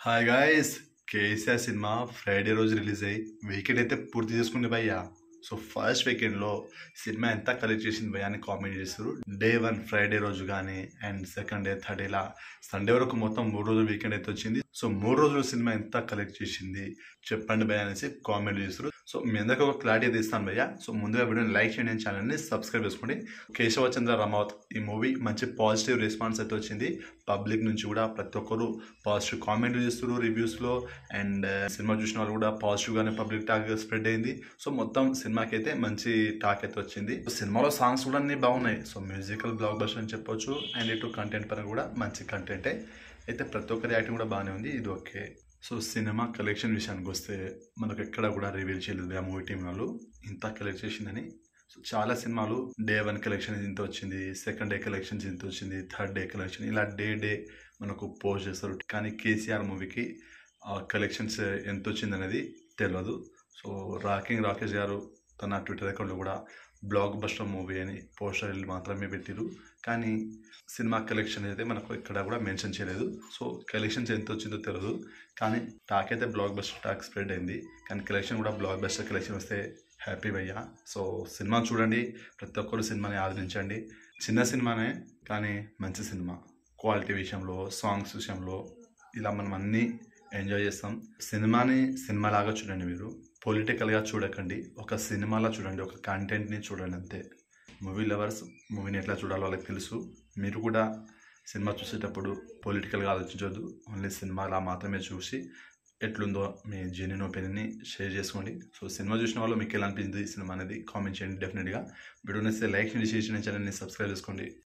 Hi guys. KCR cinema Friday రోజు release అయ్యి weekend అయితే పూర్తి చేసుకుంది భయ్యా. సో ఫస్ట్ వీకెండ్లో సినిమా ఎంత కలెక్ట్ చేసింది భయ్యా అని కామెంట్ చేస్తారు. డే 1 ఫ్రైడే రోజు కానీ అండ్ సెకండ్ డే థర్డ్ ఇలా సండే వరకు మొత్తం 3 రోజులు వీకెండ్ అయితే వచ్చింది. సో 3 రోజులు సినిమా ఎంత కలెక్ట్ చేసింది చెప్పండి భయ్యా అనేసి కామెంట్ చేస్తారు. సో మీ అందరికీ ఒక క్లారిటీ అయితే ఇస్తాను భయ్యా. సో ముందుగా వీడియోని లైక్ చేయండి, ఛానల్ని సబ్స్క్రైబ్ చేసుకోండి. కేశవచంద్ర రమావత్ ఈ మూవీ మంచి పాజిటివ్ రెస్పాన్స్ అయితే వచ్చింది. పబ్లిక్ నుంచి కూడా ప్రతి ఒక్కరు పాజిటివ్ కామెంట్ చేస్తారు రివ్యూస్లో. అండ్ సినిమా చూసిన వాళ్ళు కూడా పాజిటివ్గానే పబ్లిక్ టాక్ స్ప్రెడ్ అయింది. సో మొత్తం సినిమాకి అయితే మంచి టాక్ అయితే వచ్చింది. సినిమాలో సాంగ్స్ కూడా అన్ని బాగున్నాయి. సో మ్యూజికల్ బ్లాక్ బస్టర్ అని చెప్పొచ్చు. అండ్ ఇటు కంటెంట్ పరంగా కూడా మంచి కంటెంటే అయితే ప్రతి ఒక్కరి యాక్టింగ్ కూడా బాగానే ఉంది. ఇది ఓకే. సో సినిమా కలెక్షన్ విషయానికి వస్తే మనకు ఎక్కడ కూడా రివీల్ చేయలేదు ఆ మూవీ టీం వాళ్ళు ఇంత కలెక్ట్ చేసిందని. సో చాలా సినిమాలు డే 1 కలెక్షన్ ఇంత వచ్చింది, సెకండ్ డే కలెక్షన్స్ ఇంత వచ్చింది, థర్డ్ డే కలెక్షన్ ఇలా డే మనకు పోస్ట్ చేస్తారు. కానీ కేసీఆర్ మూవీకి కలెక్షన్స్ ఎంత వచ్చింది అనేది తెలియదు. సో రాకేష్ గారు తన ట్విట్టర్ అకౌంట్లో కూడా బ్లాక్ బస్టర్ మూవీ అని పోస్టర్ మాత్రమే పెట్టిరు. కానీ సినిమా కలెక్షన్ అయితే మనకు ఇక్కడ కూడా మెన్షన్ చేయలేదు. సో కలెక్షన్స్ ఎంత వచ్చిందో తెలియదు. కానీ టాక్ అయితే బ్లాక్ బస్టర్ టాక్ స్ప్రెడ్ అయింది. కానీ కలెక్షన్ కూడా బ్లాక్ బస్టర్ కలెక్షన్ వస్తే హ్యాపీ భయ్యా. సో సినిమా చూడండి, ప్రతి ఒక్కరు సినిమాని ఆదరించండి. చిన్న సినిమానే కానీ మంచి సినిమా. క్వాలిటీ విషయంలో, సాంగ్స్ విషయంలో ఇలా మనం అన్నీ ఎంజాయ్ చేస్తాం. సినిమాని సినిమాలాగా చూడండి, మీరు పొలిటికల్గా చూడకండి. ఒక సినిమాలా చూడండి, ఒక కంటెంట్ని చూడండి అంతే. మూవీ లవర్స్ మూవీని ఎట్లా చూడాలో వాళ్ళకి తెలుసు. మీరు కూడా సినిమా చూసేటప్పుడు పొలిటికల్గా ఆలోచించొద్దు. ఓన్లీ సినిమాలా మాత్రమే చూసి ఎట్లుందో మీ జెన్యున్ ఒపీనియన్ని షేర్ చేసుకోండి. సో సినిమా చూసిన వాళ్ళు మీకు ఎలా అనిపించింది ఈ సినిమా అనేది కామెంట్ చేయండి. డెఫినెట్గా వీడియో నచ్చితే లైక్ చేయండి, షేర్ చేయండి, ఛానల్ని సబ్స్క్రైబ్ చేసుకోండి.